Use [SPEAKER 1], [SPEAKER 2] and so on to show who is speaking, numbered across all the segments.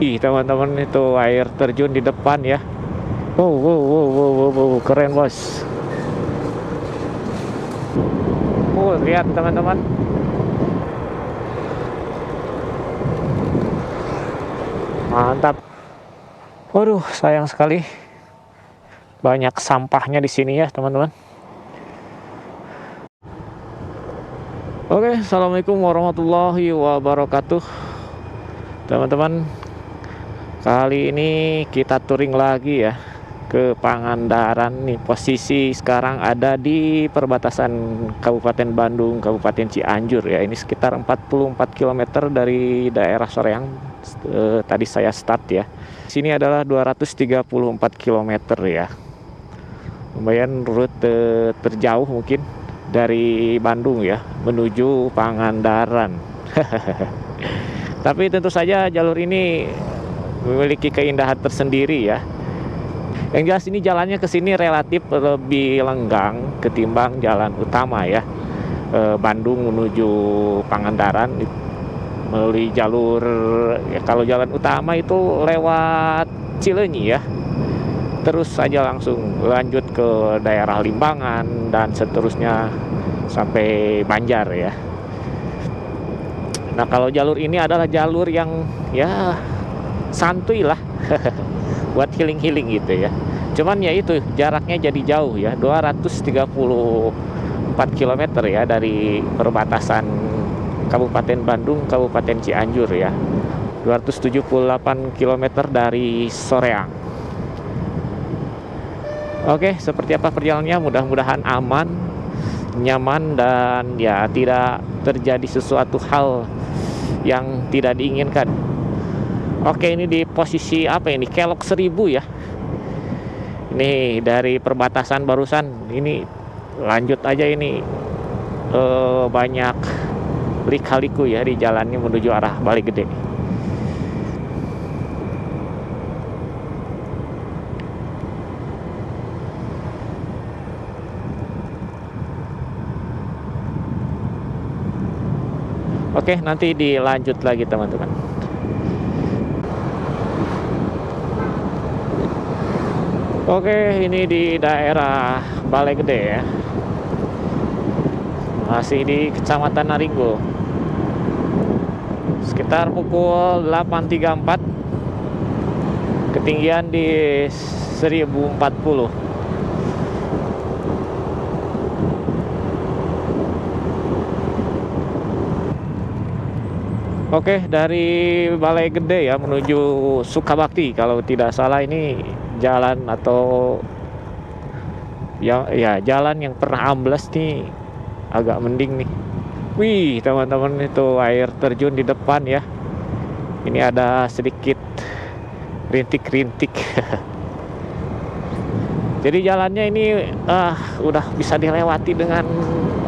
[SPEAKER 1] Ih, teman-teman, itu air terjun di depan ya. Wow, wow, wow, wow, wow, wow. Keren bos. Lihat teman-teman. Mantap. Waduh, sayang sekali. Banyak sampahnya di sini ya teman-teman. Oke, assalamualaikum warahmatullahi wabarakatuh. Teman-teman, kali ini kita touring lagi ya ke Pangandaran nih. Posisi sekarang ada di perbatasan Kabupaten Bandung, Kabupaten Cianjur ya. Ini sekitar 44 km dari daerah Soreang. Tadi saya start ya. Sini adalah 234 km ya. Lumayan rute terjauh mungkin dari Bandung ya menuju Pangandaran. Tapi tentu saja jalur ini memiliki keindahan tersendiri ya. Yang jelas ini jalannya ke sini relatif lebih lenggang ketimbang jalan utama ya. Bandung menuju Pangandaran melalui jalur ya, kalau jalan utama itu lewat Cileunyi ya. Terus saja langsung lanjut ke daerah Limbangan dan seterusnya sampai Banjar ya. Nah, kalau jalur ini adalah jalur yang ya santuy lah. Buat healing-healing gitu ya. Cuman ya itu jaraknya jadi jauh ya, 234 km ya dari perbatasan Kabupaten Bandung, Kabupaten Cianjur ya. 278 km dari Soreang. Oke, seperti apa perjalanannya? Mudah-mudahan aman, nyaman, dan ya tidak terjadi sesuatu hal yang tidak diinginkan. Oke, ini di posisi apa ini? Kelok 1000 ya. Ini dari perbatasan barusan. Ini lanjut aja ini. Banyak lika-liku ya di jalannya menuju arah Balegede. Oke, nanti dilanjut lagi teman-teman. Oke, ini di daerah Balegede ya. Masih di Kecamatan Naringgo. Sekitar pukul 8.34. Ketinggian di 1040. Oke, dari Balai Gede ya menuju Sukabakti kalau tidak salah. Ini jalan atau ya jalan yang pernah ambles nih, agak mending nih. Wih, teman-teman, itu air terjun di depan ya. Ini ada sedikit rintik-rintik. Jadi jalannya ini udah bisa dilewati dengan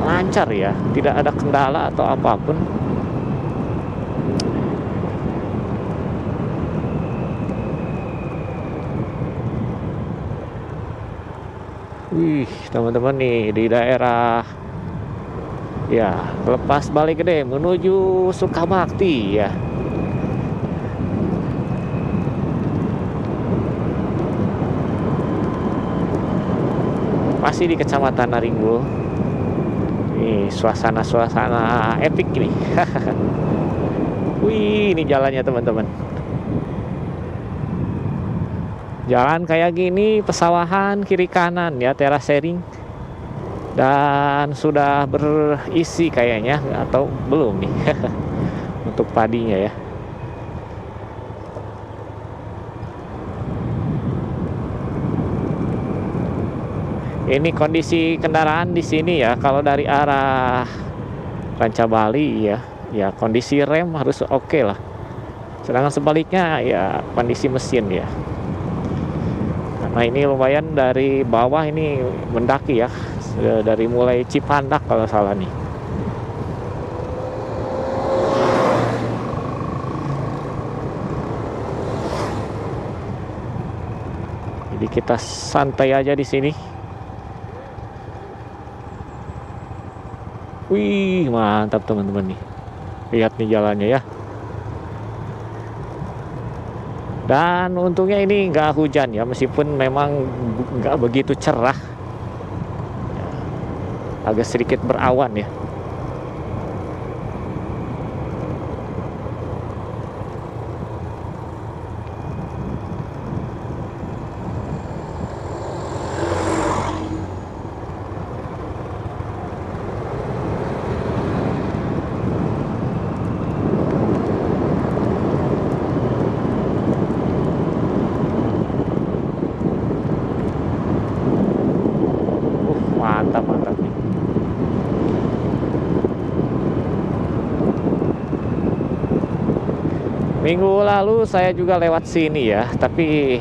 [SPEAKER 1] lancar ya, tidak ada kendala atau apapun. Wih, teman-teman, nih di daerah ya lepas Balegede menuju Sukabakti ya. Masih di Kecamatan Naringgo. Ini suasana epic nih. Wih, ini jalannya teman-teman. Jalan kayak gini, pesawahan kiri kanan ya, terasering. Dan sudah berisi kayaknya, atau belum nih. Untuk padinya ya. Ini kondisi kendaraan di sini ya, kalau dari arah Rancabali ya, ya kondisi rem harus oke lah. Sedangkan sebaliknya ya kondisi mesin ya. Nah, ini lumayan dari bawah ini mendaki ya, dari mulai Cipandak kalau salah nih. Jadi kita santai aja di sini. Wih, mantap teman-teman nih. Lihat nih jalannya ya. Dan untungnya ini nggak hujan ya, meskipun memang nggak begitu cerah, agak sedikit berawan ya. Mantap mantap nih. Minggu lalu saya juga lewat sini ya, tapi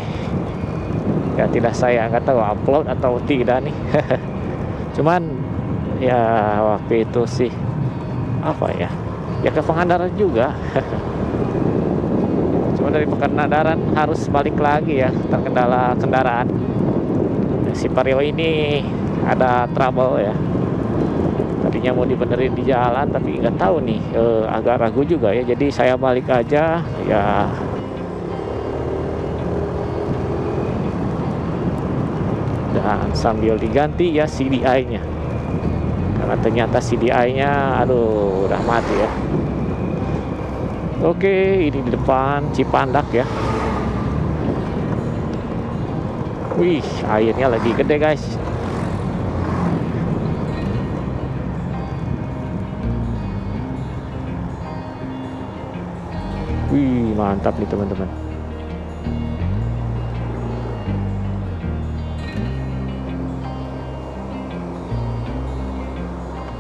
[SPEAKER 1] ya tidak, saya nggak tahu upload atau tidak nih. Cuman ya waktu itu sih apa ya, ya ke Pangandaran juga. Cuma dari Pangandaran harus balik lagi ya, terkendala kendaraan. Si Vario ini ada trouble ya, tadinya mau dibenerin di jalan tapi nggak tahu nih, agak ragu juga ya, jadi saya balik aja ya. Dan sambil diganti ya CDI-nya, karena ternyata CDI-nya aduh udah mati ya. Oke, ini di depan Cipandak ya. Wih, airnya lagi gede guys. Wih, mantap nih teman-teman.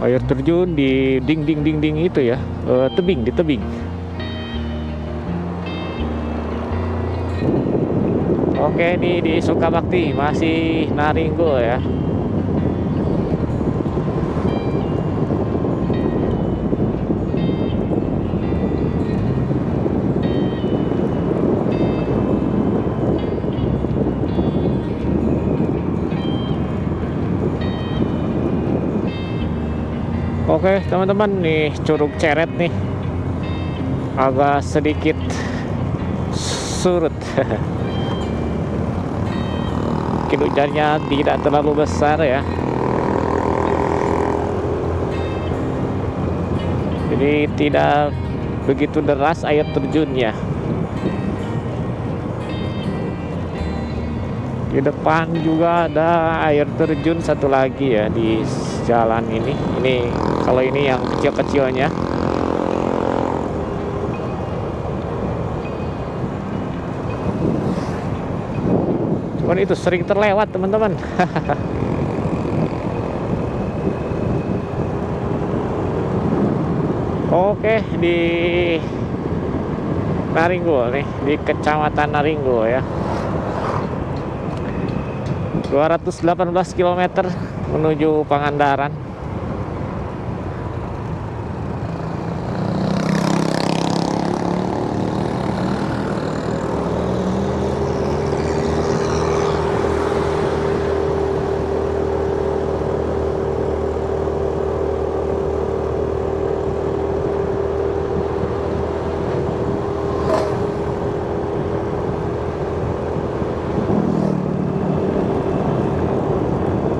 [SPEAKER 1] Air terjun di ding itu ya, tebing, di tebing. Oke, ini di Sukabakti, masih Naringgo ya. Oke teman-teman, nih Curug Ceret nih agak sedikit surut. Mungkin hujannya tidak terlalu besar ya, jadi tidak begitu deras air terjunnya. Di depan juga ada air terjun satu lagi ya di jalan ini. Ini kalau ini yang kecil-kecilnya. Cuman itu sering terlewat teman-teman. Oke, di Naringgo nih, di Kecamatan Naringgo ya. 218 km menuju Pangandaran.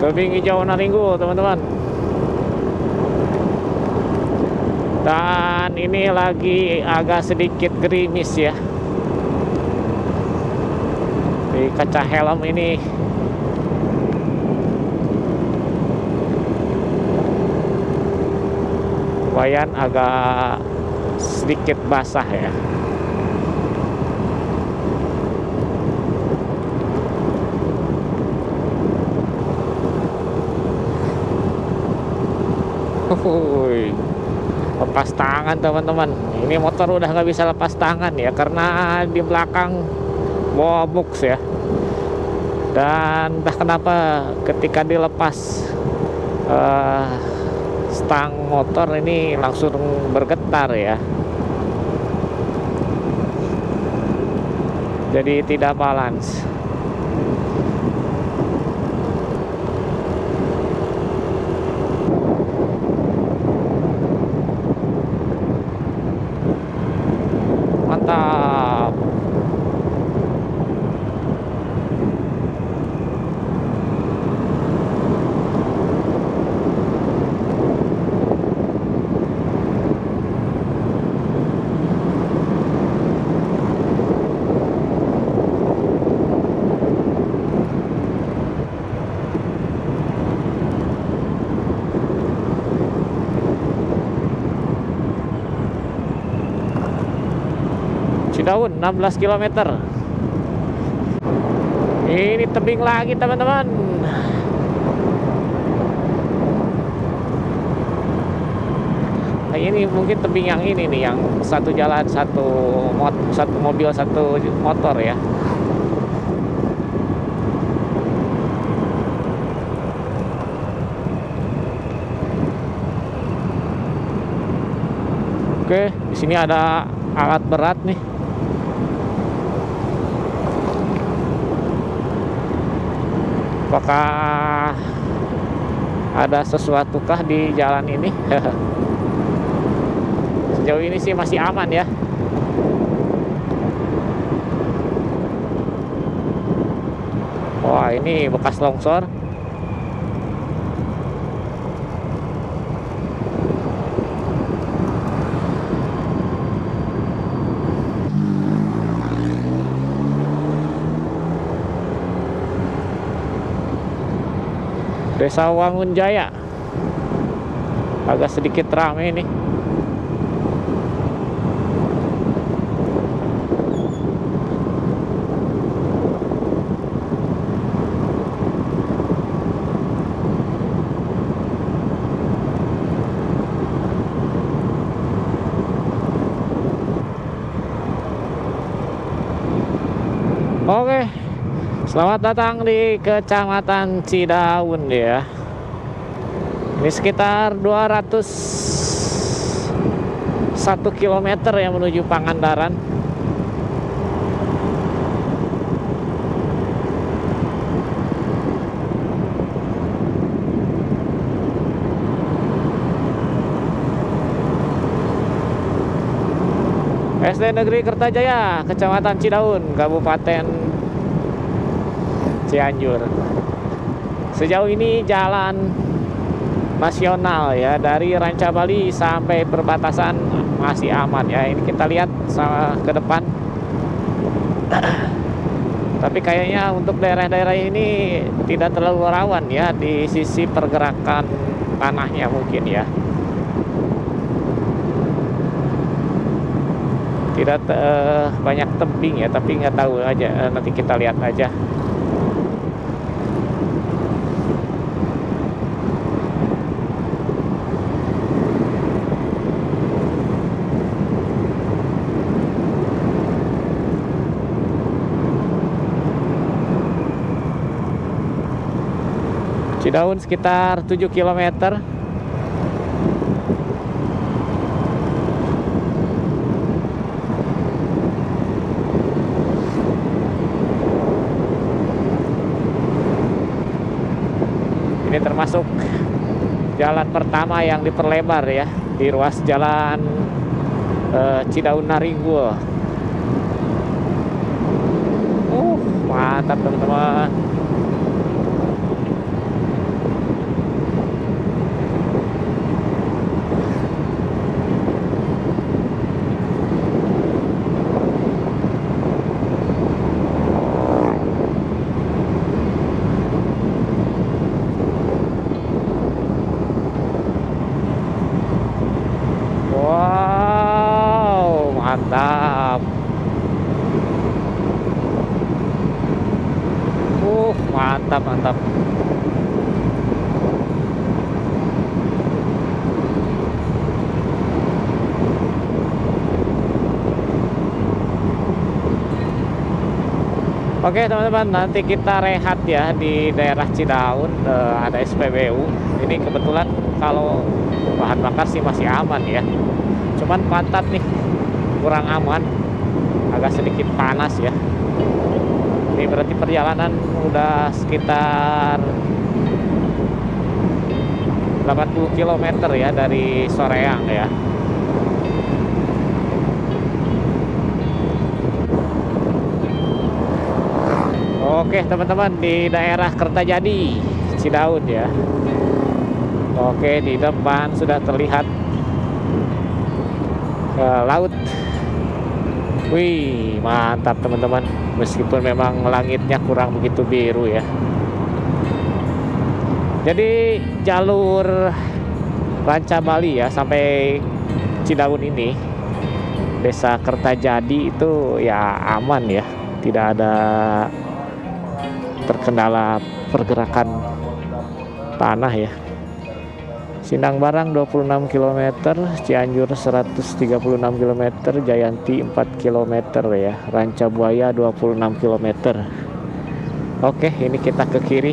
[SPEAKER 1] Tebing hijau Naringgo teman-teman. Dan ini lagi agak sedikit gerimis ya. Di kaca helm ini lumayan agak sedikit basah ya. Lepas tangan teman-teman, ini motor udah nggak bisa lepas tangan ya, karena di belakang bawa box ya. Dan entah kenapa ketika dilepas stang motor ini langsung bergetar ya, jadi tidak balance. Mantap. Cidaun 16 km. Ini tebing lagi teman-teman. Nah, ini mungkin tebing yang ini nih, yang satu jalan satu mobil satu motor ya. Oke, di sini ada alat berat nih. Apakah ada sesuatu kah di jalan ini? Sejauh ini sih masih aman ya. Wah, ini bekas longsor. Desa Wangunjaya agak sedikit ramai nih. Oke, selamat datang di Kecamatan Cidaun ya. Ini sekitar 201 km yang menuju Pangandaran. SD Negeri Kertajaya, Kecamatan Cidaun, Kabupaten Cianjur. Sejauh ini jalan nasional ya, dari Ranca Bali sampai perbatasan masih aman ya. Ini kita lihat sama ke depan. Tapi kayaknya untuk daerah-daerah ini tidak terlalu rawan ya di sisi pergerakan tanahnya mungkin ya. Tidak banyak tebing ya, tapi nggak tahu aja, nanti kita lihat aja. Cidaun sekitar 7 km. Ini termasuk jalan pertama yang diperlebar ya, di ruas jalan Cidaun Naringgul. Mantap teman-teman. Mantap. Mantap. Oke teman-teman, nanti kita rehat ya di daerah Cidaun. Ada SPBU. Ini kebetulan kalau bahan bakar sih masih aman ya, cuman pantat nih kurang aman, agak sedikit panas ya. Ini berarti perjalanan udah sekitar 80 km ya dari Soreang ya. Oke teman-teman, di daerah Kertajadi, Cidaun ya. Oke, di depan sudah terlihat laut. Wih, mantap teman-teman. Meskipun memang langitnya kurang begitu biru ya. Jadi jalur Ranca Bali ya sampai Cidaun ini Desa Kertajadi itu ya aman ya, tidak ada terkendala pergerakan tanah ya. Sindang Barang 26 km, Cianjur 136 km, Jayanti 4 km ya, Ranca Buaya 26 km. Oke, ini kita ke kiri.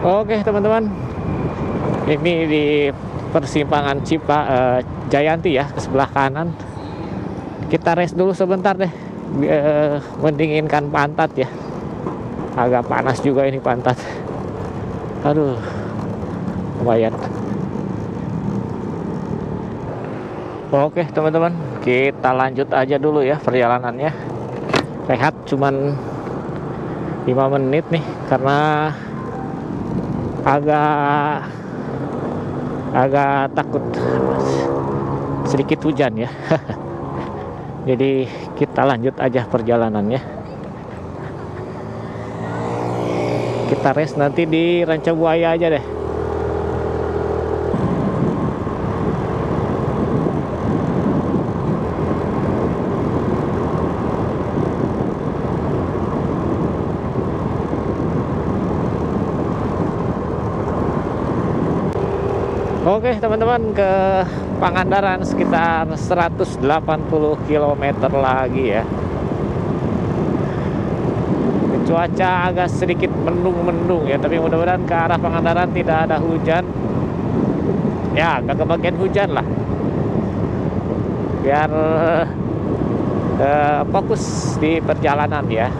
[SPEAKER 1] Oke teman-teman, ini di persimpangan Jayanti ya, ke sebelah kanan. Kita rest dulu sebentar deh, mendinginkan pantat ya. Agak panas juga ini pantat. Aduh, lumayan. Oke teman-teman, kita lanjut aja dulu ya perjalanannya. Rehat cuman 5 menit nih, karena agak takut sedikit hujan ya. Jadi kita lanjut aja perjalanannya. Kita rest nanti di Ranca Buaya aja deh. Oke teman-teman, ke Pangandaran sekitar 180 km lagi ya. Cuaca agak sedikit mendung-mendung ya, tapi mudah-mudahan ke arah Pangandaran tidak ada hujan. Ya, agak kebagian hujan lah. Biar fokus di perjalanan ya.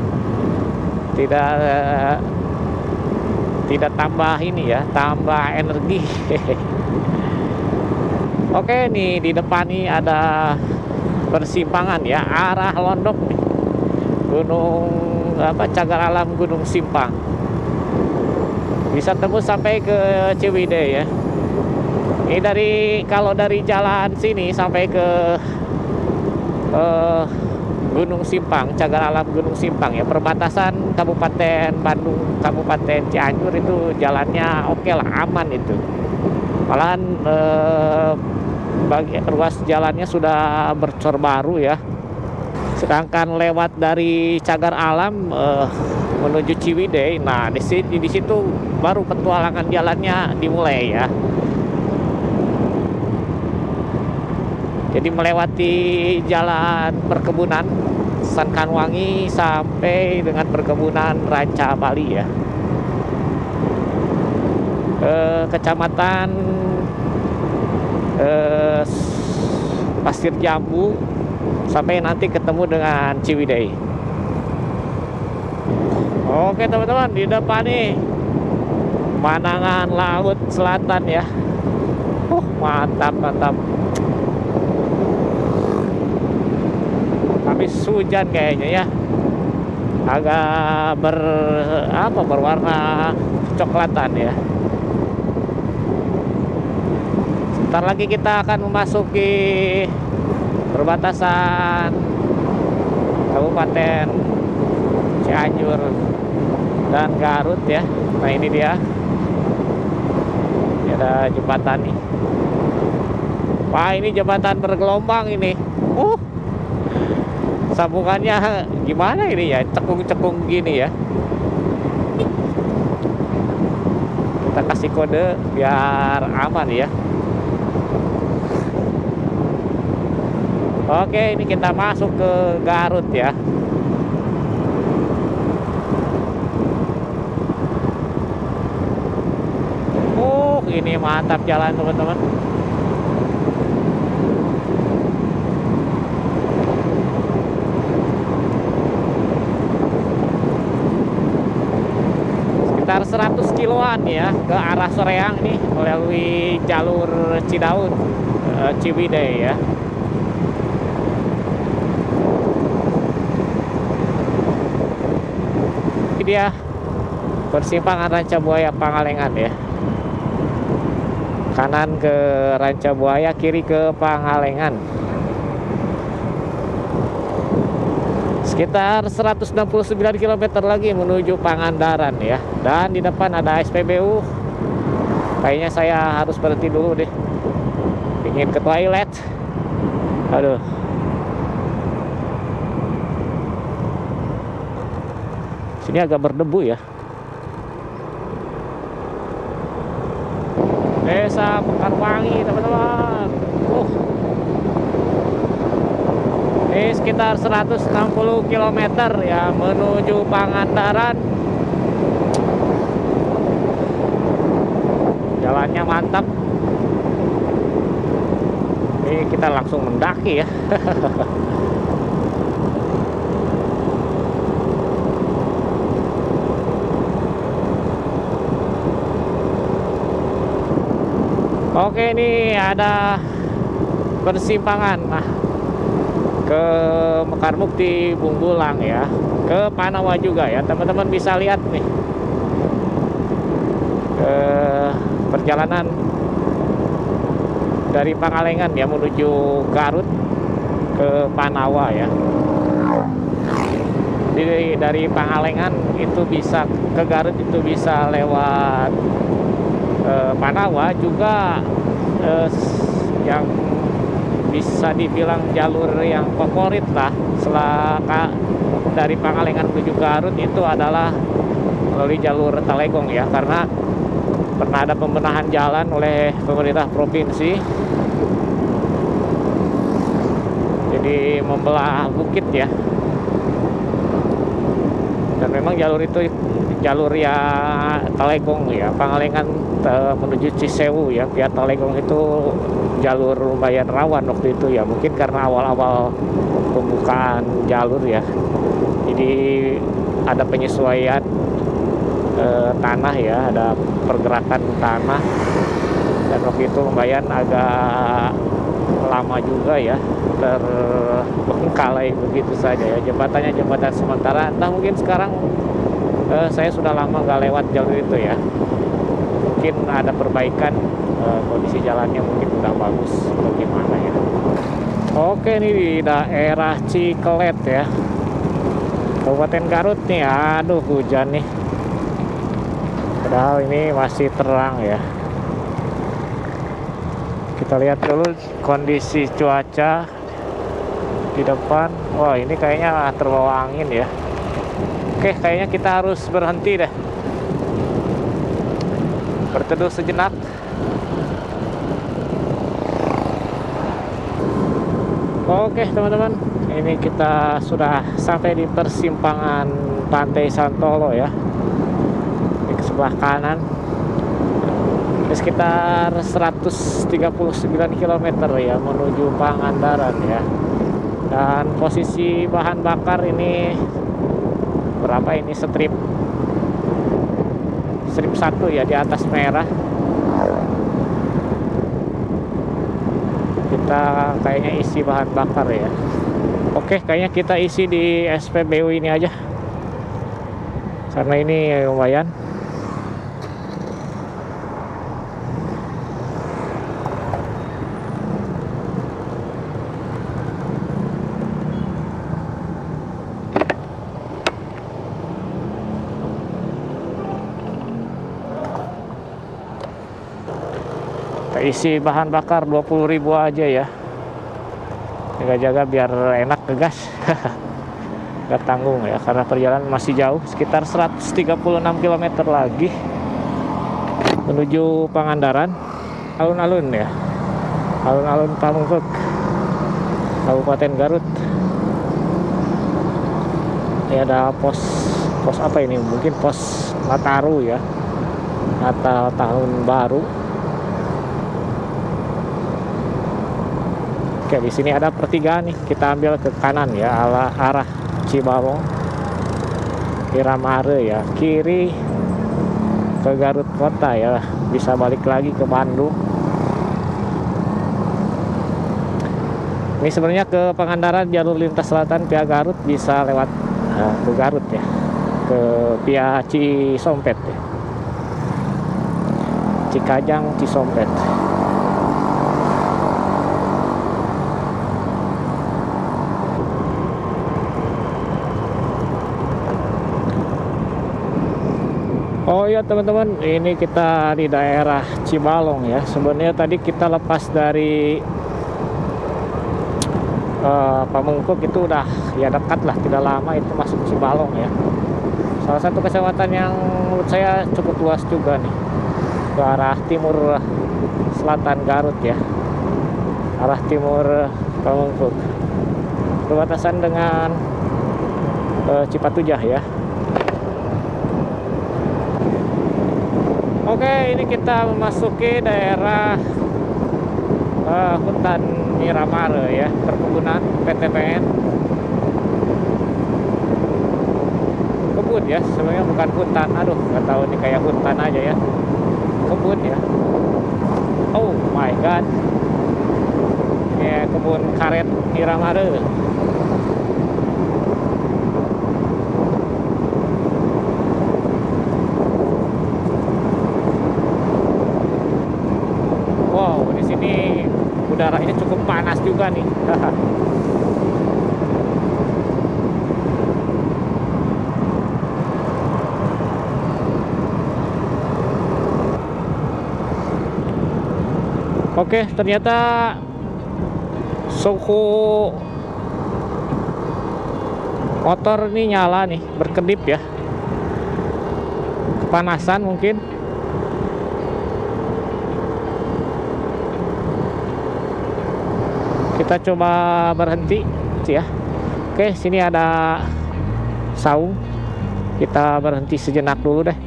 [SPEAKER 1] Tidak tambah ini ya, tambah energi. Oke, nih di depan nih ada persimpangan ya, arah Londok nih. Gunung Cagar Alam Gunung Simpang. Bisa tembus sampai ke Ciwidey ya. Ini kalau dari jalan sini sampai ke Gunung Simpang, Cagar Alam Gunung Simpang ya, perbatasan Kabupaten Bandung, Kabupaten Cianjur, itu jalannya oke lah, aman itu. Malahan bagi ruas jalannya sudah bercor baru ya. Sedangkan lewat dari Cagar Alam menuju Ciwidey, nah di situ baru petualangan jalannya dimulai ya. Jadi melewati jalan perkebunan Sankanwangi sampai dengan perkebunan Ranca Bali ya, Kecamatan Pasir Jambu, sampai nanti ketemu dengan Ciwidey. Oke teman-teman, di depan nih pemandangan laut selatan ya. Mantap mantap. Habis hujan kayaknya ya, agak berwarna coklatan ya. Sebentar lagi kita akan memasuki perbatasan Kabupaten Cianjur dan Garut ya. Nah ini dia, ini ada jembatan nih. Wah, ini jembatan bergelombang ini. Sambungannya gimana ini ya, cekung-cekung gini ya. Kita kasih kode biar aman ya. Oke, ini kita masuk ke Garut ya. Ini mantap jalan teman-teman. Sekitar 100 kiloan ya ke arah Soreang nih, melalui jalur Cidaun, Ciwidey ya. Ini dia persimpangan Ranca Buaya Pangalengan ya. Kanan ke Ranca Buaya, kiri ke Pangalengan. Sekitar 169 km lagi menuju Pangandaran ya. Dan di depan ada SPBU. Kayaknya saya harus berhenti dulu deh. Ingin ke toilet. Aduh. Sini agak berdebu ya. Desa Pekarwangi teman-teman. Ini sekitar 160 km ya menuju Pangandaran. Jalannya mantap. Ini kita langsung mendaki ya. Oke, ini ada persimpangan ke Mekarmukti Bunggulang ya, ke Panawa juga ya. Teman-teman bisa lihat nih perjalanan dari Pangalengan ya menuju Garut ke Panawa ya. Jadi dari Pangalengan itu bisa ke Garut itu bisa lewat Panawa juga, yang bisa dibilang jalur yang favorit lah setelah dari Pangalengan menuju Garut itu adalah melalui jalur Talegong ya, karena pernah ada pembenahan jalan oleh pemerintah provinsi, jadi membelah bukit ya. Dan memang jalur itu jalur ya Talegong ya, Pangalengan menuju Cisewu ya, via Talegong itu jalur lumayan rawan waktu itu ya, mungkin karena awal-awal pembukaan jalur ya, jadi ada penyesuaian tanah ya, ada pergerakan tanah, dan waktu itu lumayan agak lama juga ya terbengkalai begitu saja ya. Jembatannya jembatan sementara, entah mungkin sekarang saya sudah lama nggak lewat jalur itu ya, mungkin ada perbaikan, kondisi jalannya mungkin udah bagus bagaimana ya. Oke, ini di daerah Ciklet ya, Kabupaten Garut nih. Aduh, hujan nih, padahal ini masih terang ya. Kita lihat dulu kondisi cuaca di depan. Wah, ini kayaknya terbawa angin ya. Oke, kayaknya kita harus berhenti deh, berteduh sejenak. Oke teman-teman, ini kita sudah sampai di persimpangan Pantai Santolo ya, di sebelah kanan. Ini sekitar 139 km ya menuju Pangandaran ya. Dan posisi bahan bakar ini berapa ini, strip 1 ya, di atas merah. Kita kayaknya isi bahan bakar ya. Oke, kayaknya kita isi di SPBU ini aja, karena ini lumayan. Kita isi bahan bakar 20.000 aja ya, jaga-jaga biar enak ngegas. Gak tanggung ya, karena perjalanan masih jauh, sekitar 136 km lagi menuju Pangandaran. Alun-alun ya, alun-alun Pamengpeuk, Kabupaten Garut. Ini ada pos apa ini, mungkin pos Nataru ya, Natal tahun baru. Oke, di sini ada pertigaan nih, kita ambil ke kanan ya, arah Cibawong, Iramare ya, kiri ke Garut Kota ya, bisa balik lagi ke Bandung. Ini sebenarnya ke Pangandaran jalur lintas selatan via Garut bisa lewat ke Garut ya, ke via Cisompet ya, Cikajang Cisompet. Oh iya teman-teman, ini kita di daerah Cibalong ya. Sebenarnya tadi kita lepas dari Pamengkuk, itu udah ya dekat lah, tidak lama itu masuk Cibalong ya. Salah satu kecamatan yang menurut saya cukup luas juga nih, ke arah timur selatan Garut ya, arah timur Pamengkuk, perbatasan dengan Cipatujah ya. Oke, ini kita memasuki daerah hutan Miramare ya, perkebunan PTPN. Kebun ya, sebenarnya bukan hutan. Aduh, nggak tahu nih, kayak hutan aja ya. Kebun ya. Oh my god. Ya, kebun karet Miramare. Wow, di sini udaranya cukup panas juga nih. Oke, ternyata suhu motor ini nyala nih, berkedip ya. Kepanasan mungkin. Kita coba berhenti ya. Oke, sini ada saung. Kita berhenti sejenak dulu deh.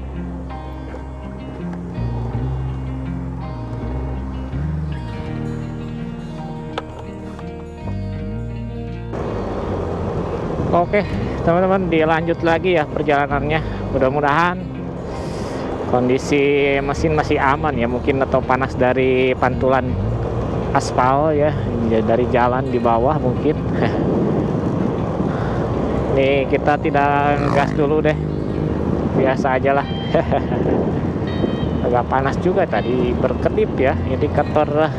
[SPEAKER 1] Oke, teman-teman, dilanjut lagi ya perjalanannya. Mudah-mudahan kondisi mesin masih aman ya, mungkin atau panas dari pantulan aspal ya, dari jalan di bawah mungkin. Nih kita tidak gas dulu deh, biasa aja lah. Agak panas juga tadi, berkedip ya, indikator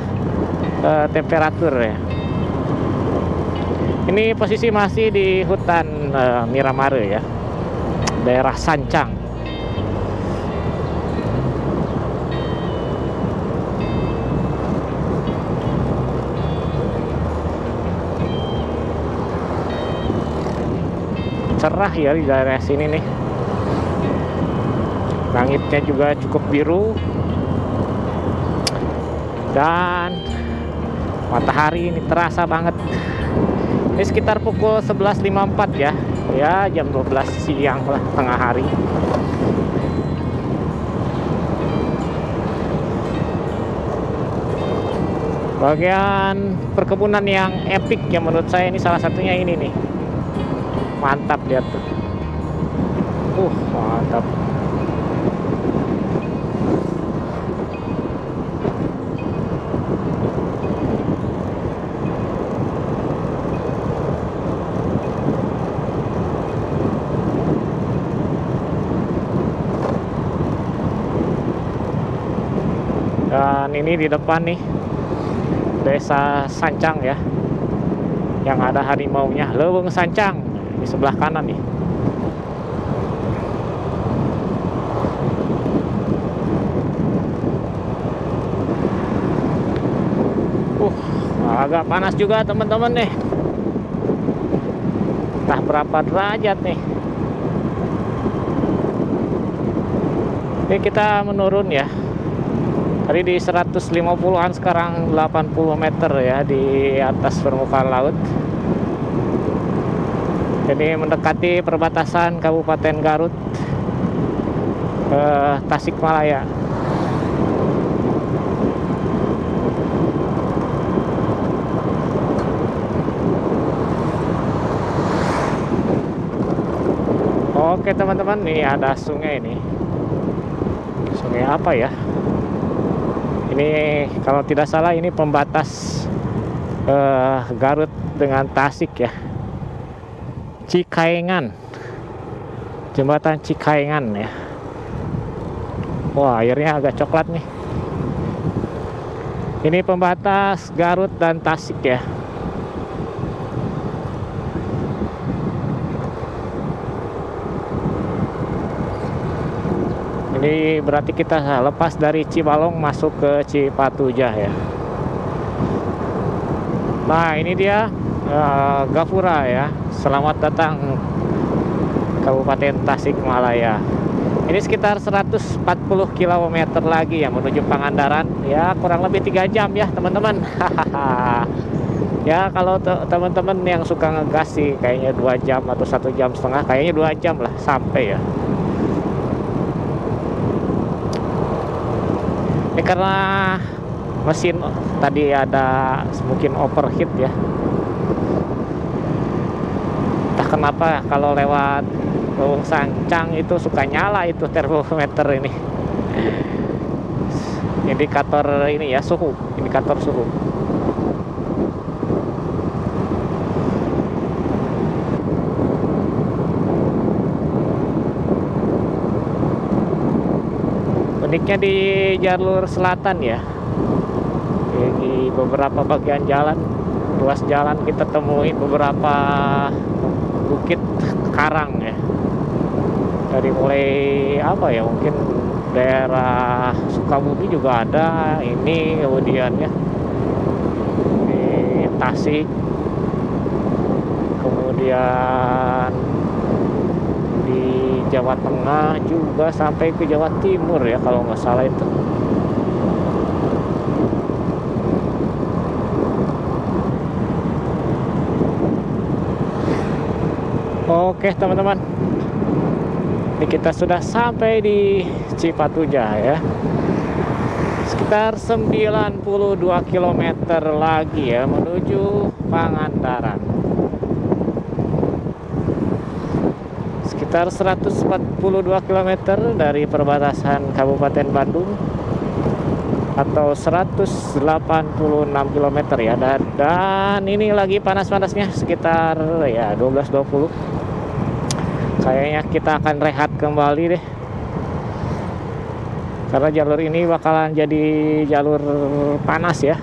[SPEAKER 1] temperatur ya. Ini posisi masih di hutan Miramare ya, daerah Sancang. Cerah ya di daerah sini nih. Langitnya juga cukup biru dan matahari ini terasa banget. Ini sekitar pukul 11.54 ya. Ya, jam 12 siang lah, tengah hari. Bagian perkebunan yang epic ya menurut saya ini, salah satunya ini nih. Mantap lihat tuh. Mantap. Dan ini di depan nih, desa Sancang ya, yang ada harimaunya, Leuweung Sancang di sebelah kanan nih. Agak panas juga teman-teman nih, entah berapa derajat nih. Ini kita menurun ya, tadi di 150-an, sekarang 80 meter ya di atas permukaan laut. Jadi mendekati perbatasan Kabupaten Garut ke Tasikmalaya. Oke teman-teman, nih ada sungai ini. Sungai apa ya? Ini kalau tidak salah ini pembatas Garut dengan Tasik ya. Cikaengan, jembatan Cikaengan ya. Wah, airnya agak coklat nih. Ini pembatas Garut dan Tasik ya. Ini berarti kita lepas dari Cibalong masuk ke Cipatujah ya. Nah ini dia Gapura ya. Selamat datang Kabupaten Tasikmalaya. Ini sekitar 140 km lagi ya menuju Pangandaran. Ya kurang lebih 3 jam ya teman-teman. Ya kalau teman-teman yang suka ngegas sih kayaknya 2 jam atau 1,5 jam, kayaknya 2 jam lah sampai ya. Ini karena mesin tadi ada mungkin overheat ya. Entah kenapa kalau lewat Leuweung Sancang itu suka nyala itu termometer ini. Indikator ini ya suhu, indikator suhu. Uniknya di jalur selatan ya, di beberapa bagian jalan, ruas jalan kita temuin beberapa bukit karang ya. Dari mulai apa ya, mungkin daerah Sukabumi juga ada ini, kemudian ya di Tasik, kemudian di Jawa Tengah juga sampai ke Jawa Timur ya kalau nggak salah itu. Oke teman-teman, ini kita sudah sampai di Cipatujah ya. Sekitar 92 km lagi ya menuju Pangandaran. Sekitar 142 km dari perbatasan Kabupaten Bandung atau 186 km ya. Dan ini lagi panas-panasnya sekitar ya 12-20. Kayaknya kita akan rehat kembali deh, karena jalur ini bakalan jadi jalur panas ya.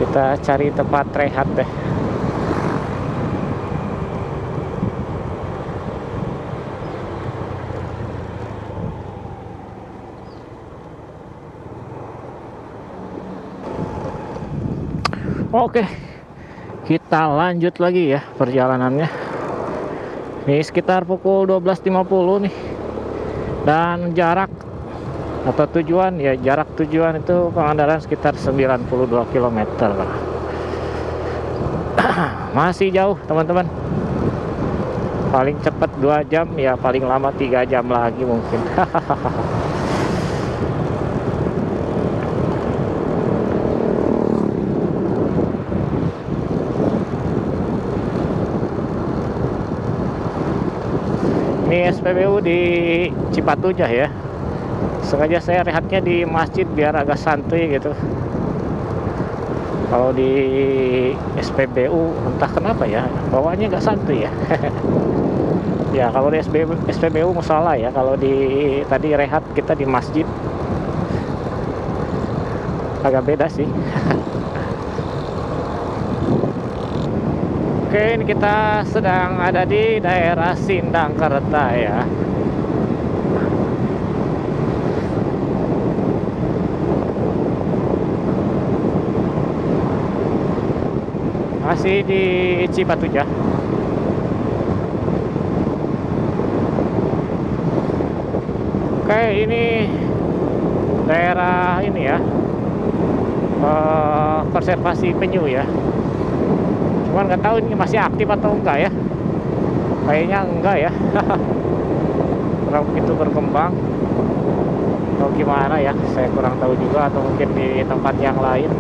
[SPEAKER 1] Kita cari tempat rehat deh. Oke, kita lanjut lagi ya perjalanannya. Ini sekitar pukul 12.50 nih. Dan jarak atau tujuan ya, jarak tujuan itu Pangandaran sekitar 92 km. Masih jauh teman-teman. Paling cepat 2 jam ya, paling lama 3 jam lagi mungkin. Ini SPBU di Cipatujah ya. Sengaja saya rehatnya di masjid biar agak santuy gitu. Kalau di SPBU entah kenapa ya, bawaannya nggak santuy ya. Ya kalau di SPBU masalah ya. Kalau di tadi rehat kita di masjid agak beda sih. Oke, ini kita sedang ada di daerah Sindangkerta ya. Masih di Cipatujah. Oke, ini daerah ini ya, konservasi penyu ya. Cuman nggak tahu ini masih aktif atau enggak ya. Kayaknya enggak ya. Kurang begitu berkembang atau gimana ya, saya kurang tahu juga, atau mungkin di tempat yang lain.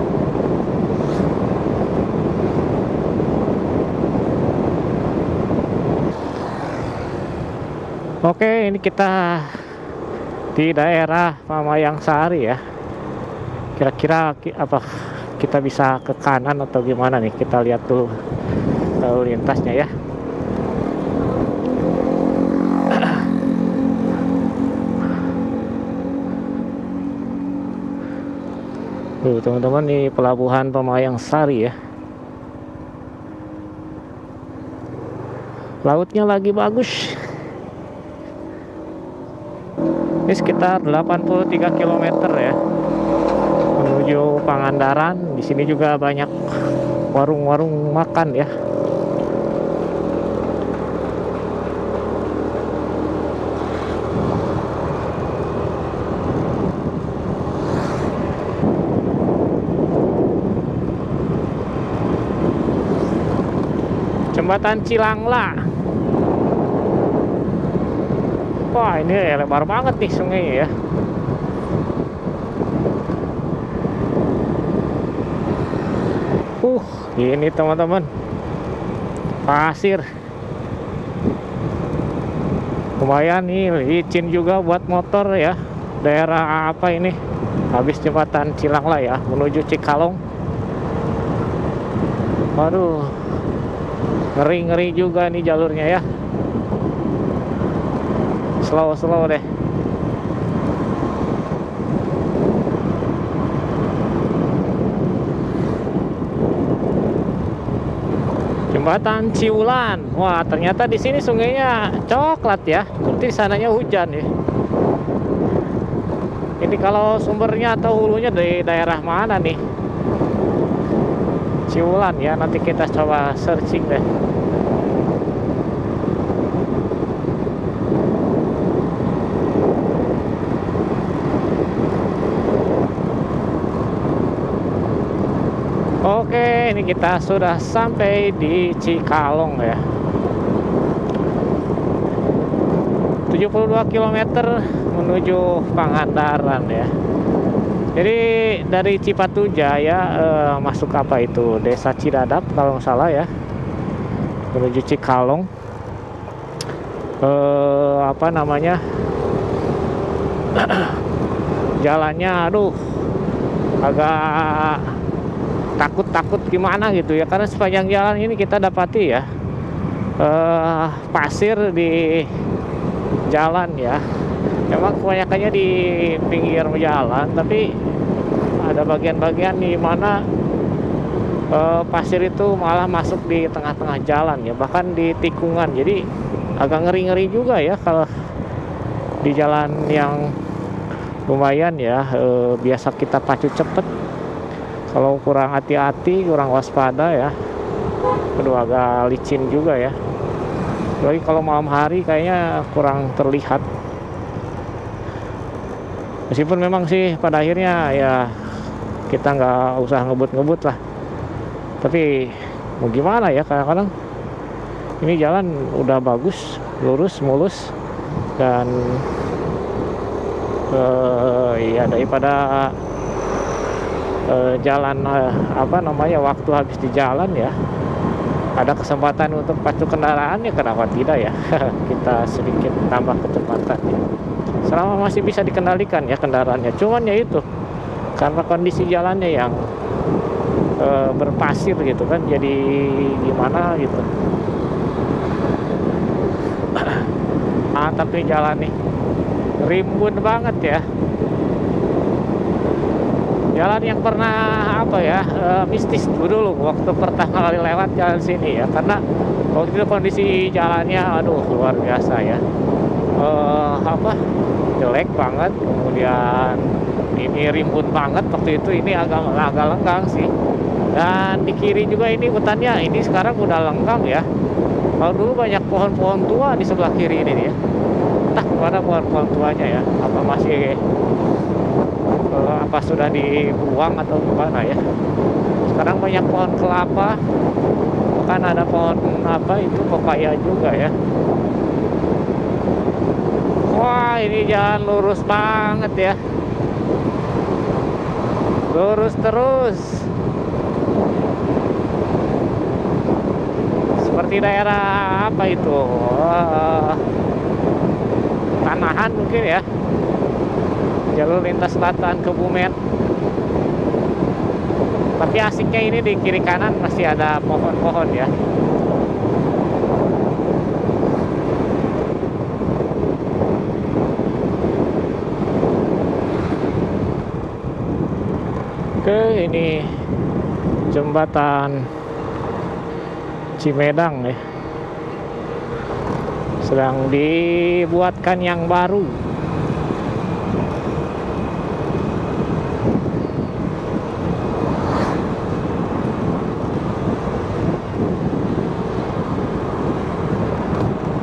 [SPEAKER 1] Oke, ini kita di daerah Mamayang Sari ya. Kira-kira apa kita bisa ke kanan atau gimana nih? Kita lihat dulu lalu lintasnya ya. Tuh teman-teman, nih pelabuhan Pemayang Sari ya. Lautnya lagi bagus. Ini sekitar 83 km ya menuju Pangandaran. Di sini juga banyak warung-warung makan ya. Jembatan Cilangla. Wah, ini lebar banget nih sungainya ya. Ini teman-teman, pasir. Lumayan nih, licin juga buat motor ya. Daerah apa ini? Habis jembatan Cilangla ya, menuju Cikalong. Waduh, ngeri-ngeri juga nih jalurnya ya. Slow deh. Jembatan Ciulan. Wah, ternyata di sini sungainya coklat ya. Berarti sananya hujan ya. Ini kalau sumbernya atau hulunya dari daerah mana nih? Ciulan ya. Nanti kita coba searching deh. Oke, ini kita sudah sampai di Cikalong ya. 72 km menuju Pangandaran ya. Jadi dari Cipatujaya masuk apa itu? Desa Cidadap kalau nggak salah ya. Menuju Cikalong. Apa namanya? Jalannya aduh agak takut gimana gitu ya, karena sepanjang jalan ini kita dapati ya pasir di jalan ya. Memang kebanyakannya di pinggir jalan, tapi ada bagian-bagian di mana pasir itu malah masuk di tengah-tengah jalan ya, bahkan di tikungan. Jadi agak ngeri-ngeri juga ya kalau di jalan yang lumayan ya. Biasa kita pacu cepet, kalau kurang hati-hati, kurang waspada ya, aduh agak licin juga ya. Lagi kalau malam hari kayaknya kurang terlihat. Meskipun memang sih pada akhirnya ya kita nggak usah ngebut-ngebut lah. Tapi mau gimana ya, kadang-kadang ini jalan udah bagus, lurus, mulus, dan ya daripada jalan apa namanya, waktu habis di jalan ya, ada kesempatan untuk pacu kendaraan ya kenapa tidak ya. Kita sedikit tambah kecepatan ya, selama masih bisa dikendalikan ya kendaraannya. Cuman ya itu, karena kondisi jalannya yang berpasir gitu kan, jadi gimana gitu. Tapi jalan nih rimbun banget ya. Jalan yang pernah apa ya, mistis dulu waktu pertama kali lewat jalan sini ya, karena waktu itu kondisi jalannya aduh luar biasa ya. Apa, jelek banget, kemudian ini rimbun banget waktu itu. Ini agak lenggang sih, dan di kiri juga ini hutannya, ini sekarang udah lenggang ya. Kalau dulu banyak pohon-pohon tua di sebelah kiri ini nih ya, entah kemana pohon-pohon tuanya ya, apa masih apa sudah dibuang atau gimana ya. Sekarang banyak pohon kelapa, bahkan ada pohon apa itu, pepaya juga ya. Wah, ini jalan lurus banget ya, lurus terus, seperti daerah apa itu, Tanahan mungkin ya, jalur lintas selatan Kebumen. Tapi asiknya ini di kiri kanan masih ada pohon-pohon ya. Oke, ini jembatan Cimedang ya. sedang dibuatkan yang baru.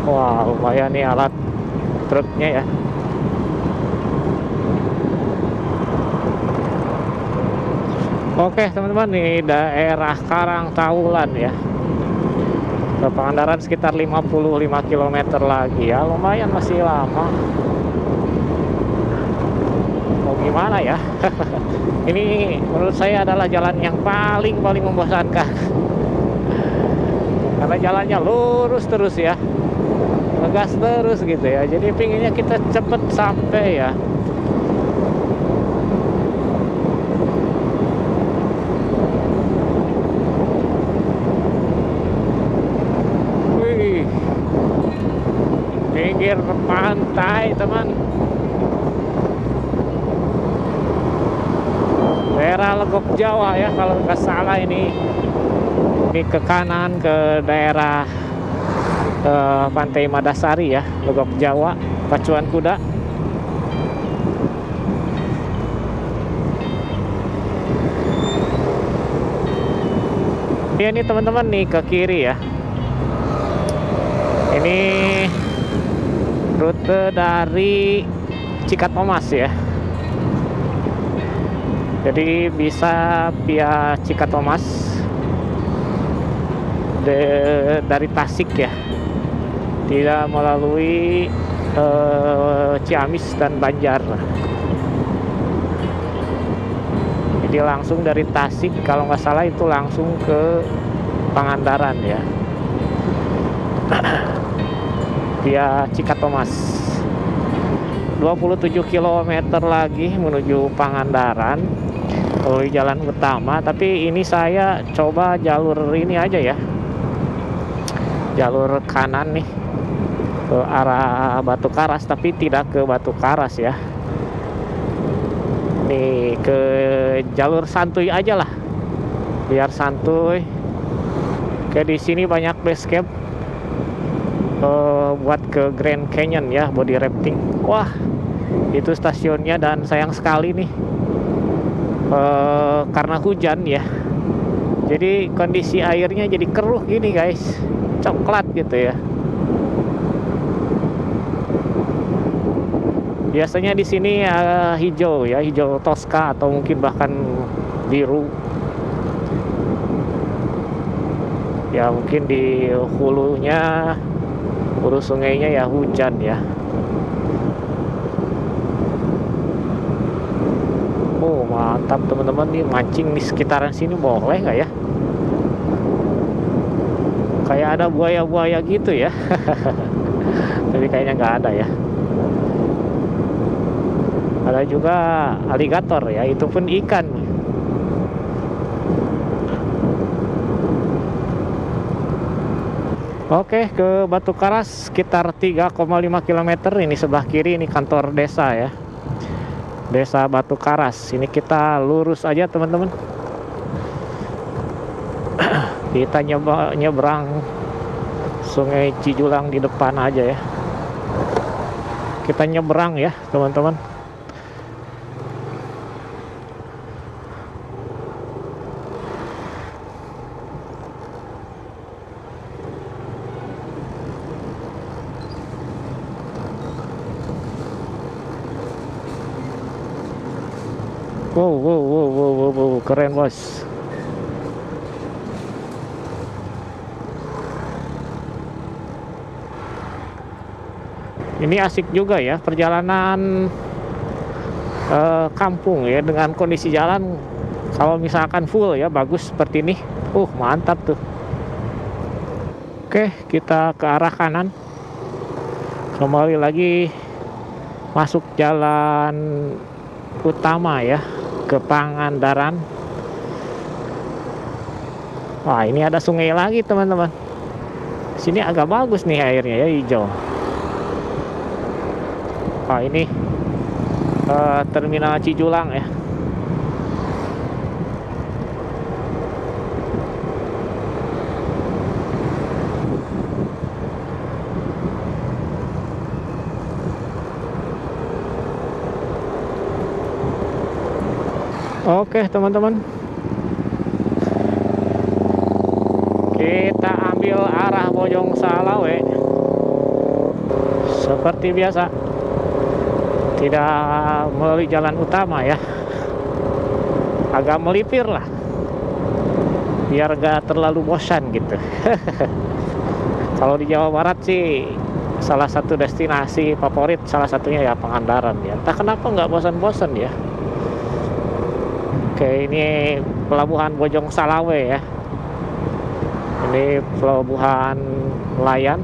[SPEAKER 1] Wah, lumayan nih alat truknya ya. Oke teman-teman, di daerah Karangtaulan ya, ke Pangandaran sekitar 55 km lagi ya. Lumayan masih lama. Mau gimana ya. Ini menurut saya adalah jalan yang paling membosankan. Karena jalannya lurus terus ya, ngegas terus gitu ya. Jadi pinginnya kita cepet sampai ya. Wih, pinggir pantai teman, daerah Legok Jawa ya kalau nggak salah. Ini ke kanan ke daerah Pantai Madasari ya, Legok Jawa, Pacuan Kuda. Ini teman-teman nih ke kiri ya. Ini rute dari Cikatomas ya. Jadi bisa via Cikatomas dari Tasik ya, tidak melalui Ciamis dan Banjar. Jadi langsung dari Tasik, kalau nggak salah itu langsung ke Pangandaran ya, via Cikatomas. 27 km lagi menuju Pangandaran melalui jalan utama. Tapi ini saya coba jalur ini aja ya, jalur kanan nih ke arah Batu Karas, tapi tidak ke Batu Karas ya. Nih ke jalur santuy aja lah, biar santuy. Kayak di sini banyak base camp buat ke Grand Canyon ya, body rafting. Wah, itu stasiunnya, dan sayang sekali nih karena hujan ya, jadi kondisi airnya jadi keruh gini guys, coklat gitu ya. Biasanya di sini hijau ya, hijau toska atau mungkin bahkan biru. Ya mungkin di hulunya, hulu sungainya ya hujan ya. Oh mantap teman-teman, nih mancing di sekitaran sini boleh nggak ya? Kayak ada buaya-buaya gitu ya. Tapi kayaknya nggak ada ya. Ada juga aligator ya, itu pun ikan. Oke, ke Batu Karas sekitar 3,5 km. Ini sebelah kiri, ini kantor desa ya, Desa Batu Karas. Ini kita lurus aja teman-teman. Kita nyebrang Sungai Cijulang di depan aja ya. Kita nyebrang ya teman-teman. Wow, keren bos. Ini asik juga ya perjalanan kampung ya, dengan kondisi jalan kalau misalkan full ya bagus seperti ini. Mantap tuh. Oke, kita ke arah kanan. Kembali lagi masuk jalan utama ya, ke Pangandaran. Wah, ini ada sungai lagi teman-teman. Sini agak bagus nih airnya ya, hijau. Wah, ini terminal Cijulang ya. Oke teman-teman, kita ambil arah Bojong Salawe. Seperti biasa, tidak melalui jalan utama ya, agak melipir lah biar gak terlalu bosan gitu. Kalau di Jawa Barat sih salah satu destinasi favorit, salah satunya ya Pangandaran ya. Entah kenapa nggak bosan-bosan ya. Oke, ini pelabuhan Bojong Salawe ya. Ini pelabuhan nelayan.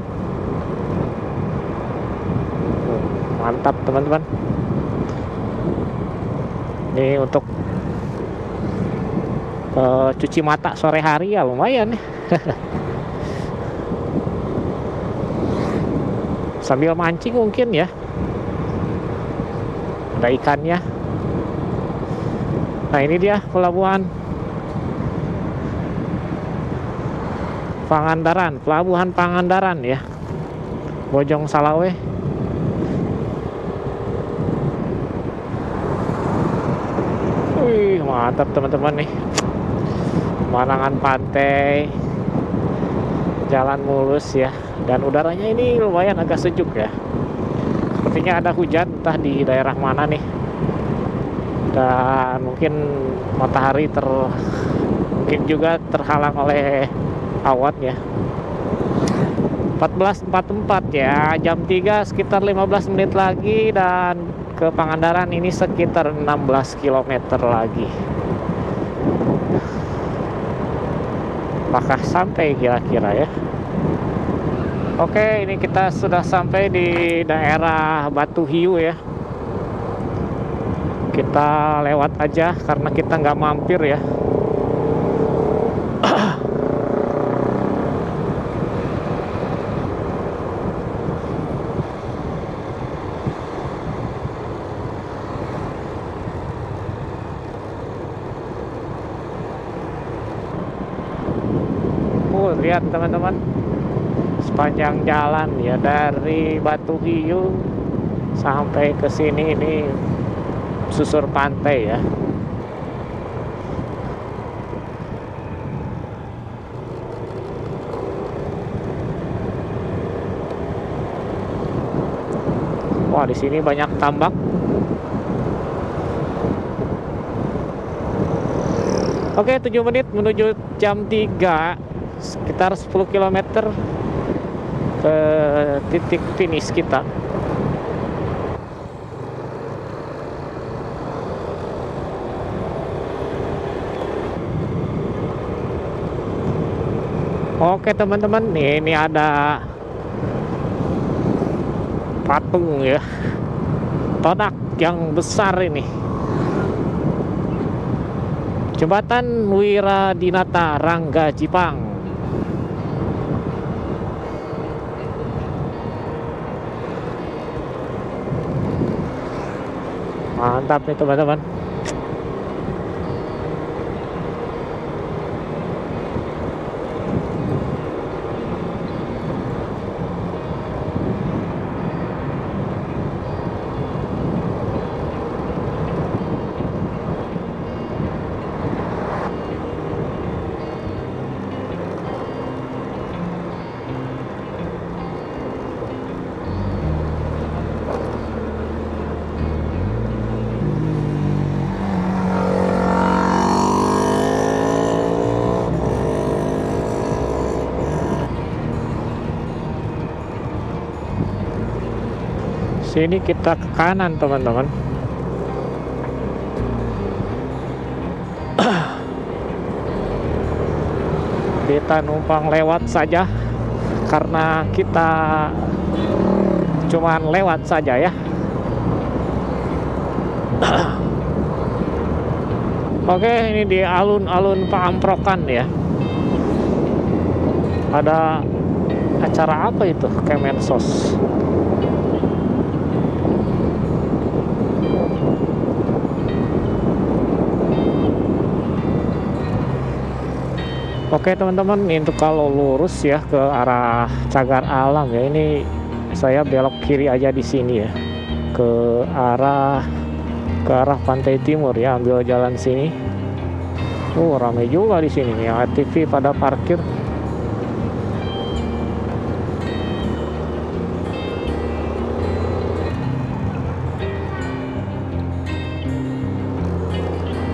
[SPEAKER 1] Mantap teman-teman. Ini untuk cuci mata sore hari ya lumayan nih. Sambil mancing mungkin ya, ada ikannya. Nah ini dia pelabuhan Pangandaran, pelabuhan Pangandaran ya, Bojong Salawe. Wih mantap teman-teman nih, pemandangan pantai, jalan mulus ya, dan udaranya ini lumayan agak sejuk ya. Sepertinya ada hujan, entah di daerah mana nih. Dan mungkin matahari mungkin juga terhalang oleh awan ya. 14.44 ya, jam 3 sekitar 15 menit lagi, dan ke Pangandaran ini sekitar 16 km lagi. Apakah sampai kira-kira ya? Oke, ini kita sudah sampai di daerah Batu Hiu ya. Kita lewat aja karena kita nggak mampir ya. Lihat teman-teman, sepanjang jalan ya dari Batu Hiu sampai ke sini ini susur pantai ya. Wah, di sini banyak tambak. Oke, 7 menit menuju jam 3, sekitar 10 km ke titik finish kita. Oke teman-teman, ini ada patung ya, todak yang besar ini, Jembatan Wiradinata Rangga Jipang. Mantap nih teman-teman. Sini kita ke kanan teman-teman. Kita numpang lewat saja karena kita cuman lewat saja ya. Oke, ini di alun-alun Paamprokan ya. Ada acara apa itu? Kemensos. Oke teman-teman, itu kalau lurus ya ke arah Cagar Alam ya. Ini saya belok kiri aja di sini ya, ke arah ke arah Pantai Timur ya, ambil jalan sini. Ramai juga di sini nih, yang ATV pada parkir.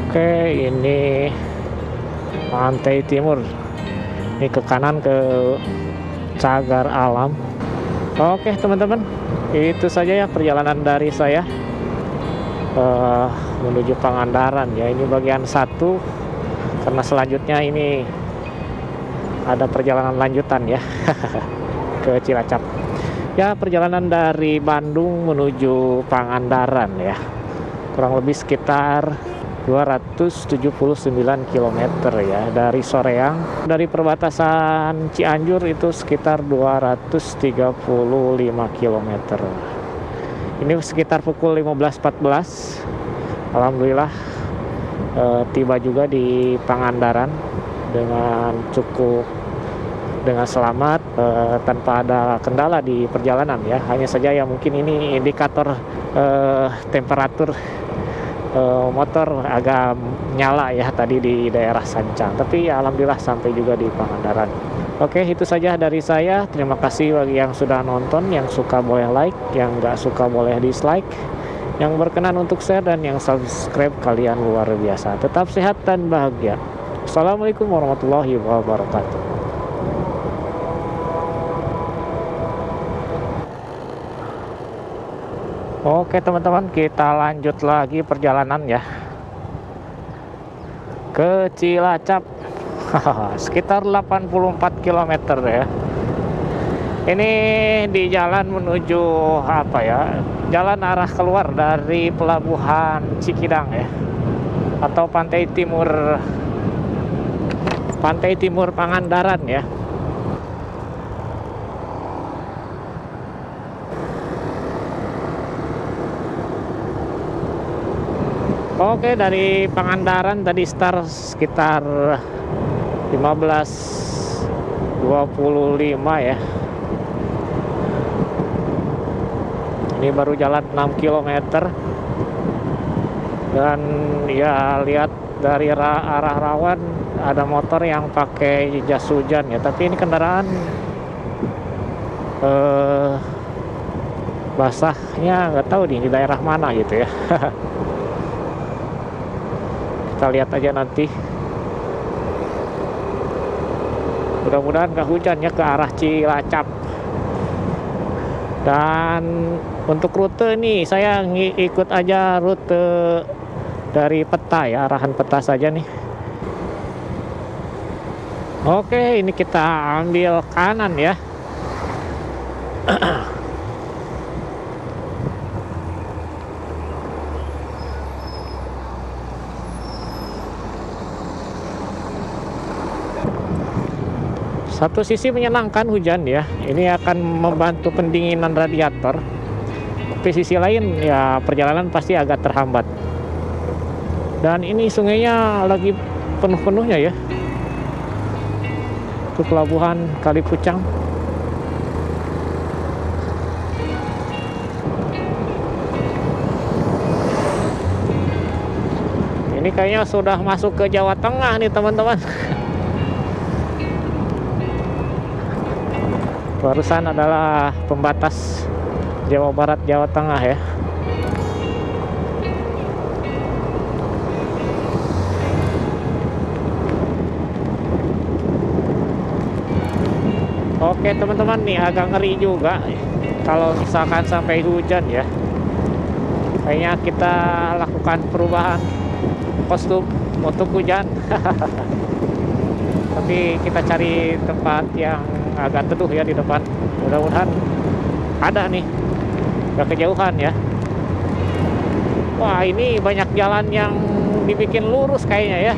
[SPEAKER 1] Oke, ini Pantai Timur. Ini ke kanan ke Cagar Alam. Oke teman-teman, itu saja ya perjalanan dari saya menuju Pangandaran ya. Ini bagian 1, karena selanjutnya ini ada perjalanan lanjutan ya ke Cilacap ya. Perjalanan dari Bandung menuju Pangandaran ya, kurang lebih sekitar 279 km ya dari Soreang. Dari perbatasan Cianjur itu sekitar 235 km. Ini sekitar pukul 15.14. Alhamdulillah tiba juga di Pangandaran dengan selamat, tanpa ada kendala di perjalanan ya. Hanya saja ya mungkin ini indikator temperatur motor agak nyala ya tadi di daerah Sancang, tapi ya alhamdulillah sampai juga di Pangandaran. Oke, itu saja dari saya. Terima kasih bagi yang sudah nonton. Yang suka boleh like, yang nggak suka boleh dislike, yang berkenan untuk share, dan yang subscribe kalian luar biasa. Tetap sehat dan bahagia. Assalamualaikum warahmatullahi wabarakatuh. Oke teman-teman, kita lanjut lagi perjalanan ya ke Cilacap. Sekitar 84 km ya. Ini di jalan menuju apa ya, jalan arah keluar dari pelabuhan Cikidang ya, atau Pantai Timur Pangandaran ya. Oke, dari Pangandaran tadi start sekitar 15.25 ya. Ini baru jalan 6 km. Dan ya lihat dari arah rawan ada motor yang pakai jas hujan ya, tapi ini kendaraan basahnya nggak tahu di daerah mana gitu ya. Kita lihat aja nanti. Mudah-mudahan nggak hujan ya ke arah Cilacap. Dan untuk rute nih saya ikut aja rute dari peta ya, arahan peta saja nih. Oke, ini kita ambil kanan ya. Satu sisi menyenangkan hujan ya, ini akan membantu pendinginan radiator. Tapi sisi lain ya perjalanan pasti agak terhambat. Dan ini sungainya lagi penuh-penuhnya ya. Itu pelabuhan Kalipucang. Ini kayaknya sudah masuk ke Jawa Tengah nih teman-teman. Barusan adalah pembatas Jawa Barat Jawa Tengah ya. Oke teman-teman, nih agak ngeri juga kalau misalkan sampai hujan ya. Kayaknya kita lakukan perubahan kostum untuk hujan. Tapi kita cari tempat yang agak teduh ya di depan. Mudah-mudahan ada nih, gak kejauhan ya. Wah, ini banyak jalan yang dibikin lurus kayaknya ya.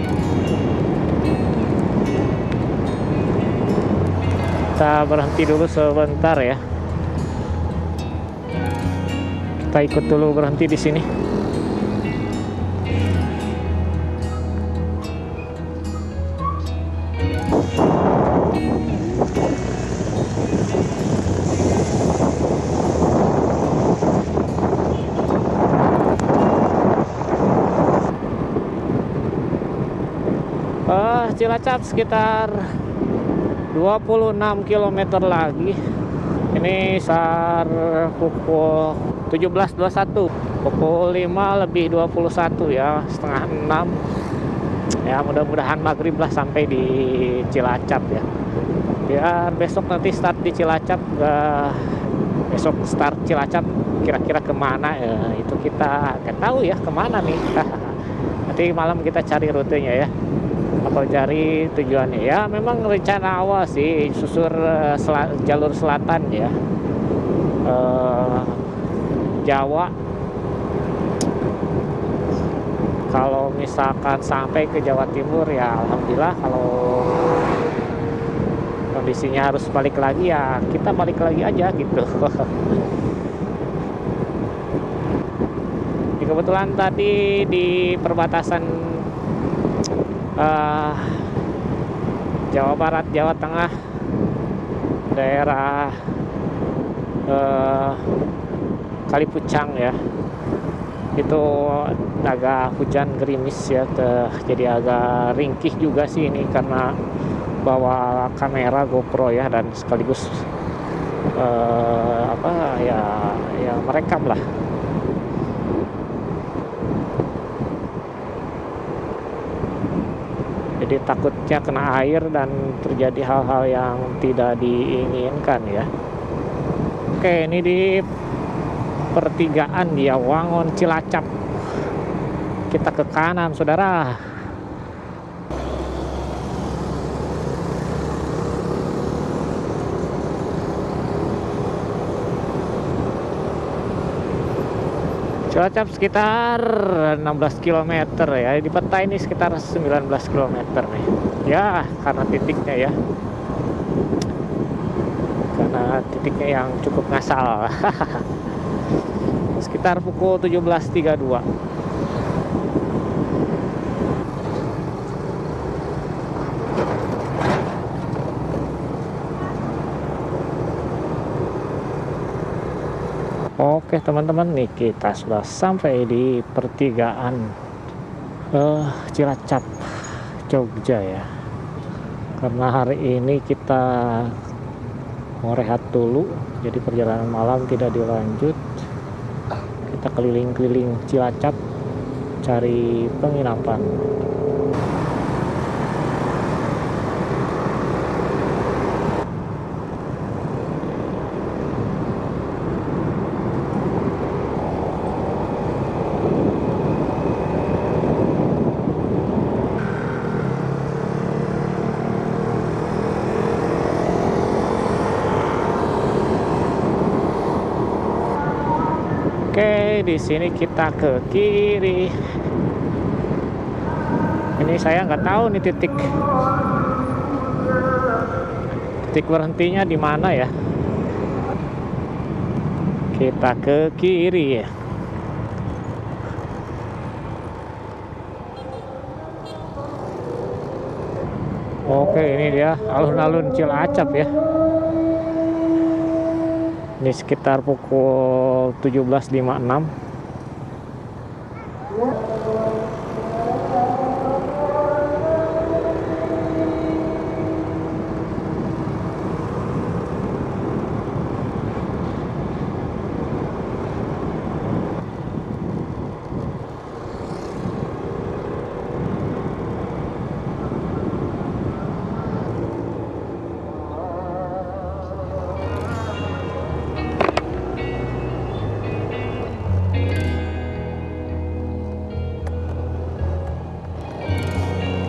[SPEAKER 1] Kita berhenti dulu sebentar ya. Kita ikut dulu berhenti di sini. Cilacap sekitar 26 km lagi. Ini sekitar pukul 17.21, pukul 5 lebih 21 ya, setengah 6 ya. Mudah-mudahan maghrib lah sampai di Cilacap ya. Biar besok nanti start di Cilacap. Besok start Cilacap kira-kira kemana ya, itu kita nggak tahu ya kemana nih. Nanti malam kita cari rutenya ya, atau cari tujuannya ya. Memang rencana awal sih susur jalur selatan ya, Jawa. Kalau misalkan sampai ke Jawa Timur ya alhamdulillah. Kalau kondisinya harus balik lagi ya kita balik lagi aja gitu. Kebetulan tadi di perbatasan Jawa Barat, Jawa Tengah, daerah Kalipucang ya, itu agak hujan gerimis ya, jadi agak ringkih juga sih ini karena bawa kamera GoPro ya, dan sekaligus apa ya merekam lah. Jadi takutnya kena air dan terjadi hal-hal yang tidak diinginkan ya. Oke, ini di pertigaan ya, Wangon Cilacap. Kita ke kanan saudara. Cilacap sekitar 16 km ya. Di peta ini sekitar 19 km nih. Ya, karena titiknya ya. Karena titiknya yang cukup ngasal. Sekitar pukul 17.32. Oke teman-teman, nih kita sudah sampai di pertigaan Cilacap, Jogja ya. Karena hari ini kita mau rehat dulu, jadi perjalanan malam tidak dilanjut. Kita keliling-keliling Cilacap cari penginapan. Oke, di sini kita ke kiri. Ini saya nggak tahu nih titik berhentinya di mana ya. Kita ke kiri ya. Oke, ini dia alun-alun Cilacap ya. Ini sekitar pukul 17.56.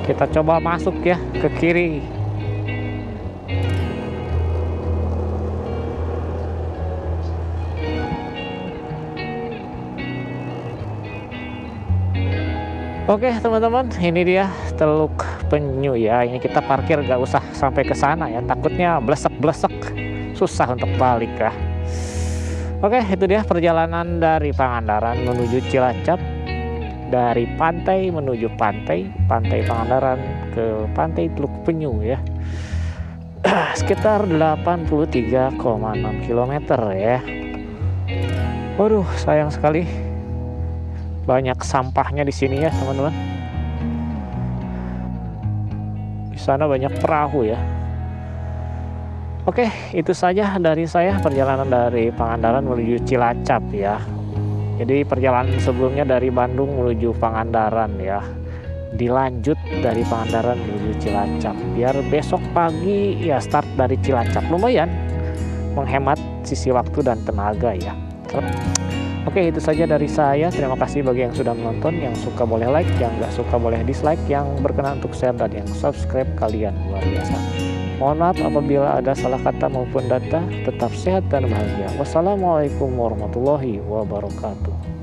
[SPEAKER 1] Kita coba masuk ya ke kiri. Oke teman-teman, ini dia Teluk Penyu ya. Ini kita parkir gak usah sampai ke sana ya, takutnya blesek-blesek, susah untuk balik ya. Oke, itu dia perjalanan dari Pangandaran menuju Cilacap. Dari pantai menuju pantai Pangandaran ke pantai Teluk Penyu ya. Sekitar 83,6 km ya. Waduh, sayang sekali banyak sampahnya di sini ya teman-teman. Di sana banyak perahu ya. Oke, itu saja dari saya perjalanan dari Pangandaran menuju Cilacap ya. Jadi perjalanan sebelumnya dari Bandung menuju Pangandaran ya. Dilanjut dari Pangandaran menuju Cilacap. Biar besok pagi ya start dari Cilacap. Lumayan menghemat sisi waktu dan tenaga ya. Oke, itu saja dari saya. Terima kasih bagi yang sudah menonton. Yang suka boleh like, yang nggak suka boleh dislike, yang berkenan untuk share dan yang subscribe kalian luar biasa. Mohon maaf apabila ada salah kata maupun data. Tetap sehat dan bahagia. Wassalamualaikum warahmatullahi wabarakatuh.